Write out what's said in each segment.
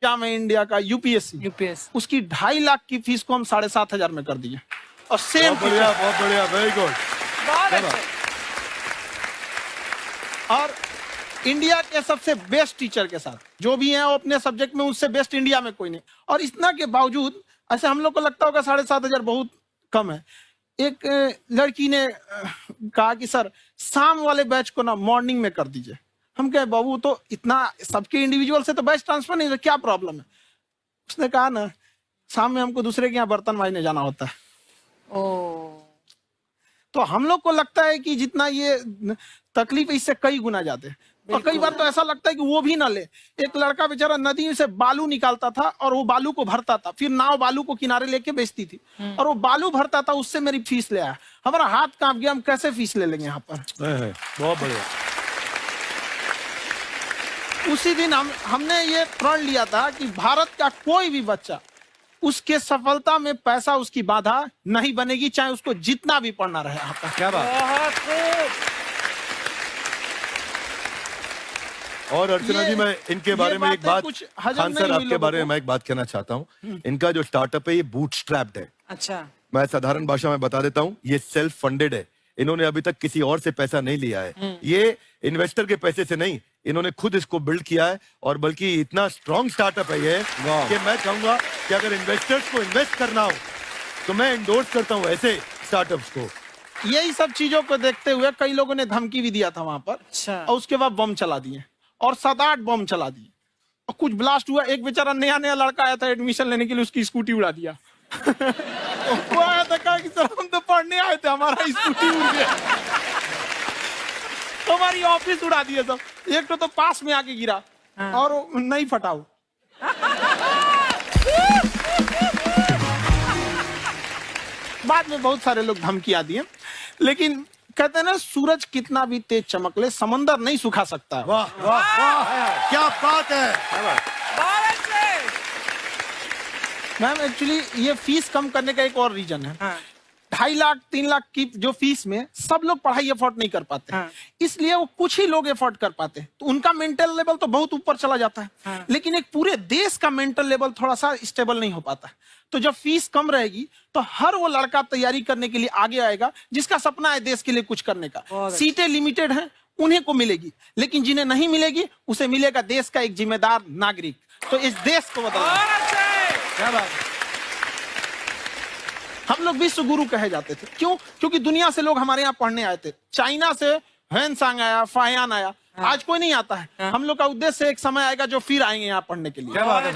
Exam है India का UPSC, उसकी 2.5 लाख की फीस को हम 7,500 में कर दिए। और सेम बहुत बढ़िया, वेरी गुड। और इंडिया के सबसे बेस्ट टीचर के साथ जो भी हैं वो अपने सब्जेक्ट में उससे बेस्ट इंडिया में कोई नहीं। और इतना के बावजूद ऐसे हम लोग को लगता होगा 7,500 बहुत कम है। एक लड़की ने कहा कि सर शाम वाले बैच को ना मॉर्निंग में कर दीजिए। हम कहे बाबू तो इतना सबके इंडिविजुअल से तो बैच ट्रांसफर नहीं, क्या प्रॉब्लम है? उसने कहा ना शाम में हमको दूसरे के यहाँ बर्तन मांजने जाना होता है। तो हम लोग को लगता है कि जितना ये तकलीफ इससे कई गुना ज्यादा है। और कई बार तो ऐसा लगता है कि वो भी ना ले। एक लड़का बेचारा नदी से बालू निकालता था और वो बालू को भरता था, फिर नाव बालू को किनारे लेके बेचती थी और वो बालू भरता था, उससे मेरी फीस ले आया। हमारा हाथ कांप गया, हम कैसे फीस ले लेंगे यहाँ पर। बहुत बढ़िया। उसी दिन हमने ये प्रण लिया था कि भारत का कोई भी बच्चा उसके सफलता में पैसा उसकी बाधा नहीं बनेगी, चाहे उसको जितना भी पढ़ना रहे यहाँ पर। क्या बात। और अर्चना जी, मैं इनके बारे में एक बात, खान सर आपके बारे में मैं एक बात कहना चाहता हूँ। इनका जो स्टार्टअप है ये बूटस्ट्रैप्ड है। अच्छा, मैं साधारण भाषा में बता देता हूँ, ये सेल्फ फंडेड है। इन्होंने अभी तक किसी और से पैसा नहीं लिया है। ये इन्वेस्टर के पैसे से नहीं, इन्होंने खुद इसको बिल्ड किया है। और बल्कि इतना स्ट्रॉन्ग स्टार्टअप है ये कि मैं कहूंगा कि अगर इन्वेस्टर्स को इन्वेस्ट करना हो तो मैं एंडोर्स करता हूँ ऐसे स्टार्टअप्स को। यही सब चीजों को देखते हुए कई लोगों ने धमकी भी दिया था वहां पर। अच्छा। और उसके बाद बम चला दिए और 7-8 बम चला दिए और कुछ ब्लास्ट हुआ। एक बेचारा नया लड़का आया था एडमिशन लेने के लिए, उसकी स्कूटी उड़ा दिया। वो आया था, कहा कि सर हम तो पढ़ने आए थे, हमारा स्कूटी उड़ गया। हमारी ऑफिस उड़ा दिए सब। एक तो पास में आके गिरा और नहीं फटा वो। बाद में बहुत सारे लोग धमकियां दिए, लेकिन कहते हैं ना सूरज कितना भी तेज चमक ले समंदर नहीं सुखा सकता। वाह वाह वाह, क्या बात है। मैम एक्चुअली ये फीस कम करने का एक और रीजन है। 2.5 लाख 3 लाख की जो फीस में सब लोग पढ़ाई अफोर्ड नहीं कर पाते। इसलिए वो कुछ ही लोग अफोर्ड कर पाते हैं, तो उनका मेंटल लेवल तो बहुत ऊपर चला जाता है। लेकिन एक पूरे देश का मेंटल लेवल थोड़ा सा स्टेबल नहीं हो पाता। तो जब फीस कम रहेगी तो हर वो लड़का तैयारी करने के लिए आगे आएगा जिसका सपना है देश के लिए कुछ करने का। सीटें लिमिटेड हैं, उन्हें को मिलेगी, लेकिन जिन्हें नहीं मिलेगी उसे मिलेगा देश का एक जिम्मेदार नागरिक। तो इस देश को बदलना। क्या बात। हम लोग विश्व गुरु कहे जाते थे, क्यों? क्योंकि दुनिया से लोग हमारे यहाँ पढ़ने आए थे। चाइना से ह्वेनसांग आया, फायान आया, आज कोई नहीं आता है। हम लोग का उद्देश्य एक समय आएगा जो फिर आएंगे यहाँ पढ़ने के लिए। क्या बात है।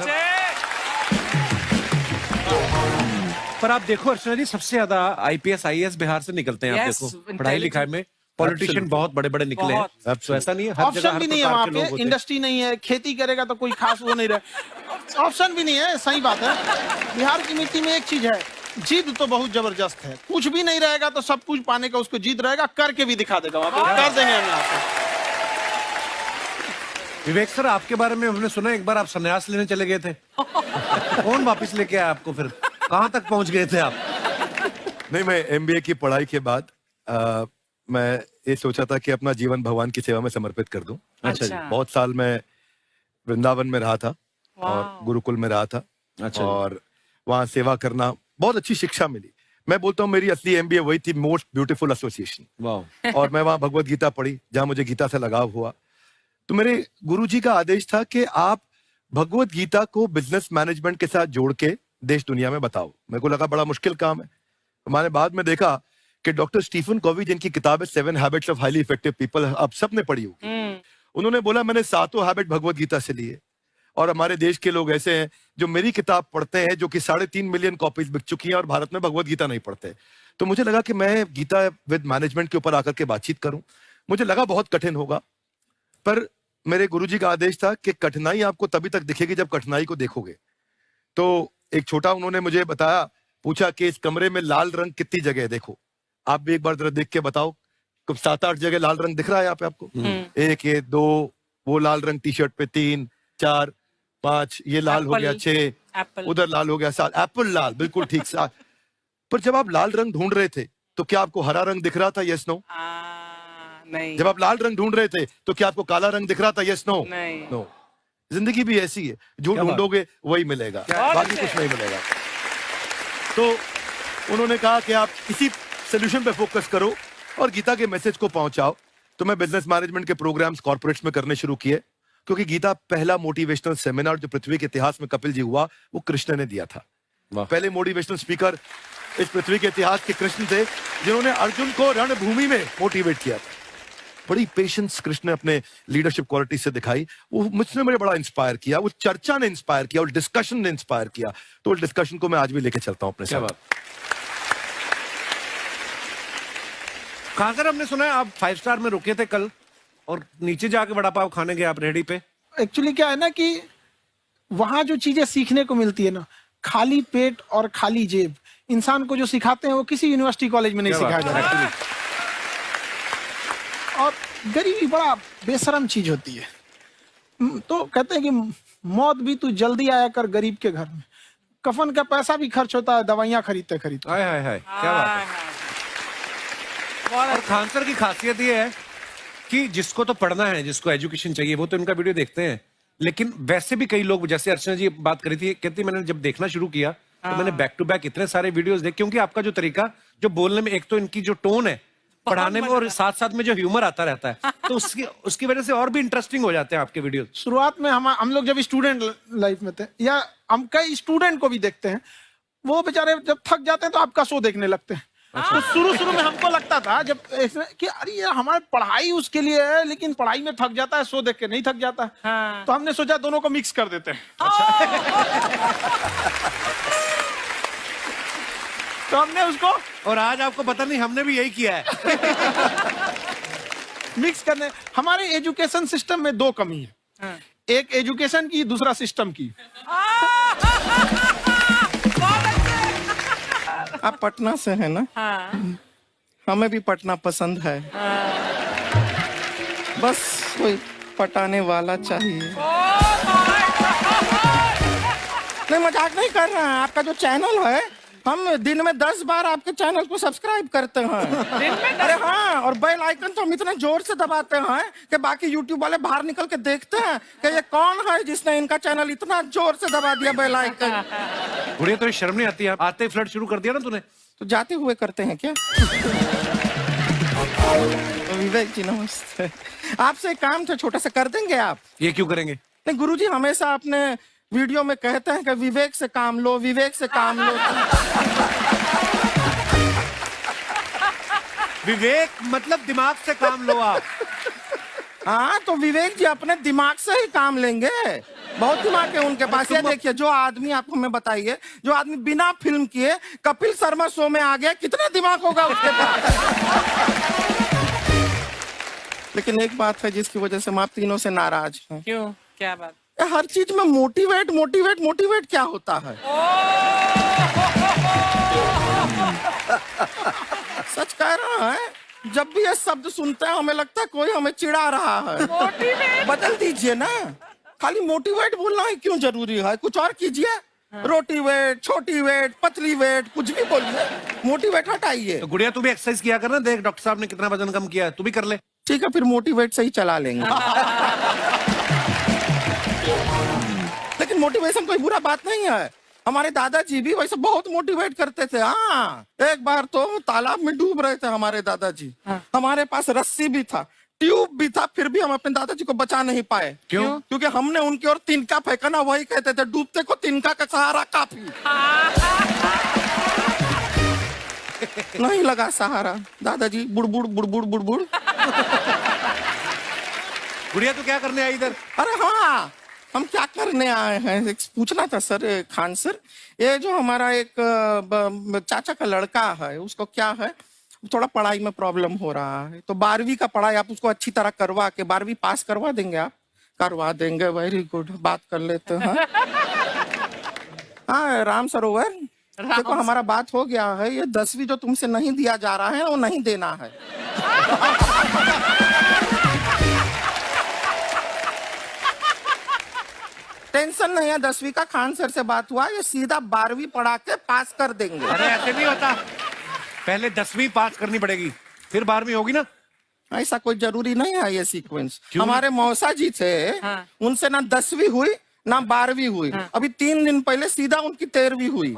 पर आप देखो अर्चना जी, सबसे ज्यादा आईपीएस आईएएस बिहार से निकलते हैं। आप देखो पढ़ाई लिखाई में पॉलिटिशियन बहुत बड़े बड़े निकले हैं। तो ऐसा नहीं है, हर जगह ऑप्शन भी नहीं है वहाँ पे, इंडस्ट्री नहीं है, खेती करेगा तो कोई खास वो नहीं रहे। ऑप्शन भी नहीं है, सही बात है। बिहार की मिट्टी में एक चीज है, जिद तो बहुत जबरदस्त है। कुछ भी नहीं रहेगा तो सब कुछ पाने का उसको जिद रहेगा, करके भी दिखा देगा। वहाँ पे कर देंगे हम यहाँ पे। विवेक सर, आपके बारे में हमने सुना एक बार आप संन्यास लेने चले गए थे। कौन वापस लेके आया आपको? फिर कहाँ तक पहुंच गए थे आप? नहीं, मैं एमबीए की पढ़ाई के बाद मैं ये सोचा था कि अपना जीवन भगवान की सेवा में समर्पित कर दूं। अच्छा जी। बहुत साल मैं वृंदावन में रहा था और गुरुकुल में रहा था। अच्छा। और वहाँ सेवा करना, बहुत अच्छी शिक्षा मिली। मैं बोलता हूँ मेरी असली एमबीए वही थी, मोस्ट ब्यूटीफुल एसोसिएशन। वाह। और मैं वहाँ भगवत गीता पढ़ी, जहाँ मुझे गीता से लगाव हुआ। तो मेरे गुरुजी का आदेश था कि आप भगवत गीता को बिजनेस मैनेजमेंट के साथ जोड़ के देश दुनिया में बताओ। मेरे को लगा बड़ा मुश्किल काम है। मैंने बाद में देखा कि डॉक्टर स्टीफन कोवी, जिनकी किताब है 7 habits of highly effective people, आप सबने पढ़ी होगी। उन्होंने बोला मैंने 7 हैबिट भगवत गीता से लिए। और हमारे देश के लोग ऐसे हैं जो मेरी किताब पढ़ते हैं, जो कि 3.5 मिलियन कॉपीज बिक चुकी हैं, और भारत में भगवत गीता नहीं पढ़ते। तो मुझे लगा कि मैं गीता विद मैनेजमेंट के ऊपर आकर के बातचीत करूं। मुझे लगा बहुत कठिन होगा, पर मेरे गुरुजी का आदेश था कि कठिनाई आपको तभी तक दिखेगी जब कठिनाई को देखोगे। तो एक छोटा उन्होंने मुझे बताया, पूछा कि इस कमरे में लाल रंग कितनी जगह है, देखो आप भी एक बार जरा देख के बताओ। 7-8 जगह लाल रंग दिख रहा है यहाँ पे आपको? 1 ये 2, वो लाल रंग टी शर्ट पे 3 4 5, ये लाल हो गया 6, उधर लाल हो गया 7, एप्पल लाल, बिल्कुल ठीक 7। पर जब आप लाल रंग ढूंढ रहे थे तो क्या आपको हरा रंग दिख रहा था? Yes no? नहीं। जब आप लाल रंग ढूंढ रहे थे तो क्या आपको काला रंग दिख रहा था? Yes no? नहीं। नो। जिंदगी भी ऐसी है, जो ढूंढोगे वही मिलेगा, बाकी कुछ नहीं मिलेगा। तो उन्होंने कहा कि आप इसी सोल्यूशन पे फोकस करो और गीता के मैसेज को पहुंचाओ। तो मैं बिजनेस मैनेजमेंट के प्रोग्राम्स कॉर्पोरेट्स में करने शुरू किए, क्योंकि गीता पहला मोटिवेशनल सेमिनार जो पृथ्वी के इतिहास में कपिल जी हुआ, वो कृष्ण ने दिया था। पहले मोटिवेशनल स्पीकर इस पृथ्वी के इतिहास के कृष्ण थे, जिन्होंने अर्जुन को रणभूमि में मोटिवेट किया था। बड़ी पेशेंस कृष्ण ने अपने लीडरशिप क्वालिटी से दिखाई, वो मुझसे मुझे बड़ा इंस्पायर किया, वो चर्चा ने इंस्पायर किया, वो डिस्कशन ने इंस्पायर किया। तो उस डिस्कशन को मैं आज भी लेके चलता हूं अपने साथ। कहां सर, हमने सुना है आप 5 स्टार में रुके थे कल और नीचे जाके वड़ा पाव खाने गए आप रेहड़ी पे। एक्चुअली क्या है ना कि वहां जो चीजें सीखने को मिलती है ना, खाली पेट और खाली जेब इंसान को जो सिखाते हैं वो किसी यूनिवर्सिटी कॉलेज में नहीं सिखाया जाता। और गरीबी बड़ा बेशरम चीज होती है। तो कहते हैं कि मौत भी तू जल्दी आया कर गरीब के घर में, कफन का पैसा भी खर्च होता है दवाइयां खरीदते खरीदते। हाय हाय हाय, क्या बात है। और खान सर की खासियत ये है कि जिसको तो पढ़ना है, जिसको एजुकेशन चाहिए, वो तो इनका वीडियो देखते हैं। लेकिन वैसे भी कई लोग, जैसे अर्चना जी बात करी थी, कहती मैंने जब देखना शुरू किया तो मैंने बैक टू बैक इतने सारे वीडियोस देखे, क्योंकि आपका जो तरीका जो बोलने में, एक तो इनकी जो टोन है पढ़ाने में, और साथ साथ में जो ह्यूमर आता रहता है, तो उसकी वजह से और भी इंटरेस्टिंग हो जाते हैं आपके वीडियो। शुरुआत में हम लोग जब स्टूडेंट लाइफ में थे, या हम कई स्टूडेंट को भी देखते हैं, वो बेचारे जब थक जाते हैं तो आपका शो देखने लगते हैं। तो शुरू में हमको लगता था जब कि अरे यार हमारी पढ़ाई उसके लिए है, लेकिन पढ़ाई में थक जाता है, शो देख के नहीं थक जाता। हाँ। तो हमने सोचा दोनों को मिक्स कर देते हैं। तो हमने उसको, और आज आपको पता नहीं हमने भी यही किया है। मिक्स करने। हमारे एजुकेशन सिस्टम में 2 कमी है। हाँ। एक एजुकेशन की, दूसरा सिस्टम की। आप पटना से हैं ना? हाँ। हमें भी पटना पसंद है। हाँ। बस कोई पटाने वाला चाहिए। नहीं, मजाक नहीं कर रहे हैं। आपका जो चैनल है, हम दिन में 10 बार आपके चैनल को सब्सक्राइब करते हैं। दिन में अरे हाँ, और बेल आइकन तो हम इतना जोर से दबाते हैं कि बाकी यूट्यूब वाले बाहर निकल के देखते हैं कि ये कौन है जिसने इनका चैनल इतना जोर से दबा दिया बेल आइकन। बुढ़िया, तो शर्म नहीं आती है? आते ही फ्लर्ट शुरू कर दिया ना तूने। तो जाते हुए करते हैं क्या? विवेक जी नमस्ते। आपसे एक काम था छोटा सा, कर देंगे आप? ये क्यों करेंगे? नहीं, गुरुजी हमेशा अपने वीडियो में कहते हैं कि विवेक से काम लो, विवेक से काम लो। विवेक मतलब दिमाग से काम लो आप। हाँ, तो विवेक जी अपने दिमाग से ही काम लेंगे। बहुत दिमाग है उनके पास। ये देखिए, जो आदमी, आपको मैं बताइए, जो आदमी बिना फिल्म किए कपिल शर्मा शो में आ गया, कितना दिमाग होगा उसके पास। लेकिन एक बात है जिसकी वजह से हम आप तीनों से नाराज हैं। क्यों? क्या बात? हर चीज में मोटिवेट मोटिवेट मोटिवेट क्या होता है? सच कह रहा है, जब भी ये शब्द सुनते हैं हमें लगता है कोई हमें चिढ़ा रहा है। मोटिवेट बदल दीजिए ना, खाली मोटिवेट बोलना ही क्यों जरूरी है? कुछ और कीजिए। रोटी वेट, छोटी वेट, पतली वेट, कुछ भी बोलिए, मोटिवेट हटाइए। तो गुड़िया, तू भी एक्सरसाइज किया कर ना, देख डॉक्टर साहब ने कितना वजन कम किया है, तू भी कर ले। ठीक है, फिर मोटिवेट से ही चला लेंगे। लेकिन मोटिवेशन कोई बुरा बात नहीं है। हमारे दादाजी भी वैसे बहुत मोटिवेट करते थे। हाँ, एक बार तो तालाब में डूब रहे थे हमारे दादाजी। हाँ। हमारे पास रस्सी भी था, ट्यूब भी था, फिर भी हम अपने दादाजी को बचा नहीं पाए। क्यों? क्योंकि हमने उनकी ओर तिनका फेंका ना, वही कहते थे डूबते को तिनका का सहारा काफी। नहीं लगा सहारा, दादाजी बुड़बुड़ बुड़बुड़ बुड़बुड़। गुड़िया, तू क्या करने आई इधर? अरे हाँ, हम क्या करने आए हैं, एक पूछना था सर, खान सर। ये जो हमारा एक चाचा का लड़का है, उसको क्या है, थोड़ा पढ़ाई में प्रॉब्लम हो रहा है। तो 12वीं का पढ़ाई आप उसको अच्छी तरह करवा के 12वीं पास करवा देंगे आप? करवा देंगे, वेरी गुड, बात कर लेते हैं। हाँ, राम सरोवर, देखो हमारा बात हो गया है। ये 10वीं जो तुमसे नहीं दिया जा रहा है वो नहीं देना है। टेंशन नहीं है, 10वीं का खान सर से बात हुआ, ये सीधा 12वीं पढ़ा के पास कर देंगे। अरे ऐसे नहीं होता, पहले 10वीं पास करनी पड़ेगी, फिर 12वीं होगी ना। ऐसा कोई जरूरी नहीं है ये सीक्वेंस। हमारे मौसा जी थे, उनसे ना 10वीं हुई ना 12वीं हुई, अभी 3 दिन पहले सीधा उनकी 13वीं हुई।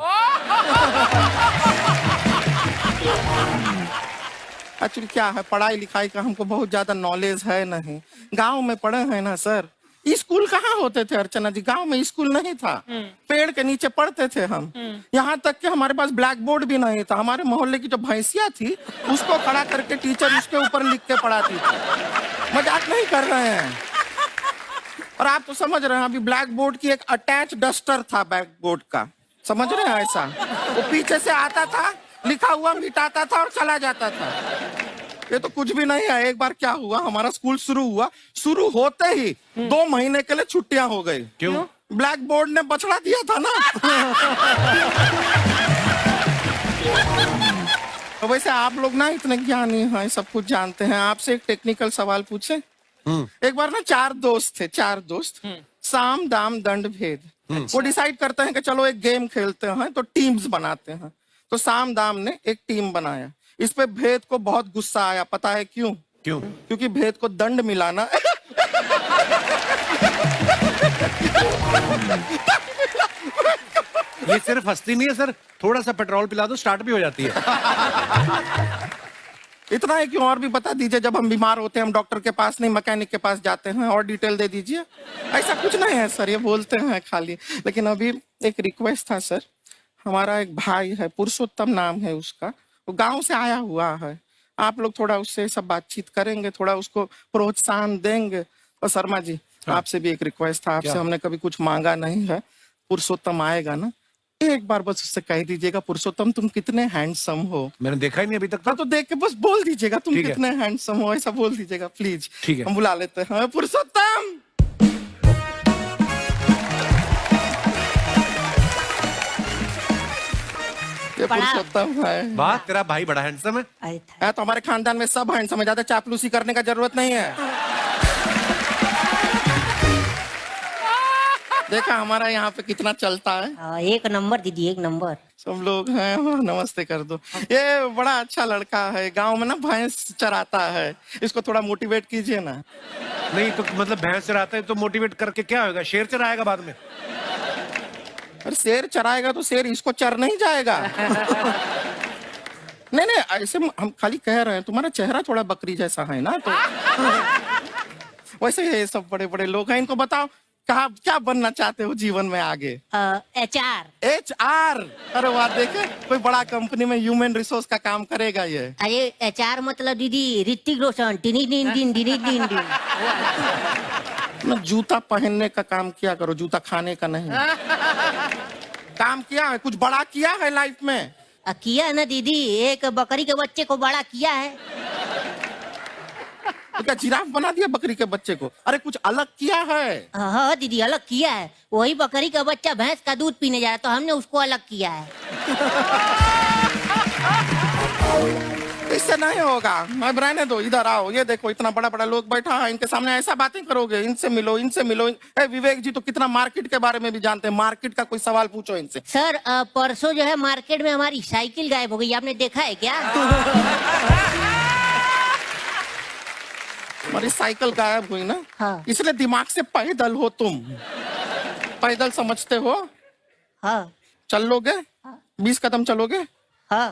एक्चुअली क्या है, पढ़ाई लिखाई का हमको बहुत ज्यादा नॉलेज है नहीं, गांव में पढ़े हैं ना सर। स्कूल कहाँ होते थे अर्चना जी, गांव में स्कूल नहीं था, पेड़ के नीचे पढ़ते थे हम। यहाँ तक कि हमारे पास ब्लैक बोर्ड भी नहीं था, हमारे मोहल्ले की जो भैंसिया थी उसको खड़ा करके टीचर उसके ऊपर लिख के पढ़ाती थी। मजाक नहीं कर रहे हैं। और आप तो समझ रहे हैं, अभी ब्लैक बोर्ड की एक अटैच डस्टर था ब्लैक बोर्ड का, समझ रहे हैं ऐसा, वो पीछे से आता था, लिखा हुआ मिटाता था और चला जाता था। ये तो कुछ भी नहीं है। एक बार क्या हुआ, हमारा स्कूल शुरू हुआ, शुरू होते ही 2 महीने के लिए छुट्टियां हो गई। क्यों? ब्लैक बोर्ड ने बछड़ा दिया था ना। तो वैसे आप लोग ना इतने ज्ञानी हैं, सब कुछ जानते हैं। आपसे एक टेक्निकल सवाल पूछे। एक बार ना 4 दोस्त थे, 4 दोस्त, साम दाम दंड भेद। वो डिसाइड करते हैं कि चलो एक गेम खेलते हैं, तो टीम्स बनाते हैं। तो साम दाम ने एक टीम बनाया। इस पे भेद को बहुत गुस्सा आया, पता है क्यों? क्यों? क्योंकि भेद को दंड मिलाना ये सिर्फ हंसती नहीं है सर, थोड़ा सा पेट्रोल पिला दो स्टार्ट भी हो जाती है। इतना है कि और भी बता दीजिए, जब हम बीमार होते हैं हम डॉक्टर के पास नहीं मैकेनिक के पास जाते हैं, और डिटेल दे दीजिए। ऐसा कुछ नहीं है सर, ये बोलते हैं खाली। लेकिन अभी एक रिक्वेस्ट था सर, हमारा एक भाई है, पुरुषोत्तम नाम है उसका, वो गांव से आया हुआ है। आप लोग थोड़ा उससे सब बातचीत करेंगे, थोड़ा उसको प्रोत्साहन देंगे। और शर्मा जी, आपसे भी एक रिक्वेस्ट था, आपसे हमने कभी कुछ मांगा नहीं है। पुरुषोत्तम आएगा ना, एक बार बस उससे कह दीजिएगा, पुरुषोत्तम तुम कितने हैंडसम हो। मैंने देखा ही नहीं अभी तक। तो देख के बस बोल दीजिएगा तुम ठीक है। कितने हैंडसम हो, ऐसा बोल दीजिएगा प्लीज। ठीक है। हम बुला लेते हैं पुरुषोत्तम। ये पुरुषोत्तम है। वाह, तेरा भाई बड़ा हैंडसम है। है तो हमारे खानदान में सब हैंडसम है, ज्यादा चापलूसी करने का जरूरत नहीं है। देखा हमारा यहाँ पे कितना चलता है। एक नंबर दीदी, एक नंबर। सब लोग हैं, नमस्ते कर दो। ये बड़ा अच्छा लड़का है, गांव में ना भैंस चराता है, इसको थोड़ा मोटिवेट कीजिए ना। नहीं तो मतलब भैंस चराता है तो मोटिवेट करके क्या होगा, शेर चराएगा बाद में। अरे शेर चराएगा तो शेर इसको चर नहीं जाएगा। नहीं नहीं, ऐसे हम खाली कह रहे हैं, तुम्हारा चेहरा थोड़ा बकरी जैसा है ना, तो वैसे ये सब बड़े बड़े लोग हैं। इनको बताओ कहा क्या बनना चाहते हो जीवन में आगे? HR। HR? अरे वाह, देखे कोई बड़ा कंपनी में ह्यूमन रिसोर्स का काम करेगा ये। अरे HR मतलब दीदी Hrithik Roshan, tiny tin tin tiny tin tin. ना जूता पहनने का काम किया करो, जूता खाने का नहीं। काम किया है, कुछ बड़ा किया है लाइफ में? किया है ना दीदी, एक बकरी के बच्चे को बड़ा किया है। तो क्या जिराफ बना दिया बकरी के बच्चे को? अरे कुछ अलग किया है। हाँ दीदी, अलग किया है। वही बकरी का बच्चा भैंस का दूध पीने जा रहा है, तो हमने उसको अलग किया है। इससे नहीं होगा, मैं रहने दो, इधर आओ। ये देखो इतना बड़ा बड़ा लोग बैठा है, इनके सामने ऐसा बातें करोगे? इनसे मिलो, इनसे मिलो। विवेक जी तो कितना मार्केट के बारे में भी जानते हैं, मार्केट का कोई सवाल पूछो इनसे। सर परसों जो है मार्केट में हमारी साइकिल गायब हो गई, आपने देखा है क्या? हमारी साइकिल गायब हुई ना, हाँ। इसलिए दिमाग से पैदल हो तुम। पैदल समझते हो? हाँ। चल लोगे? 20 कदम चलोगे? हाँ।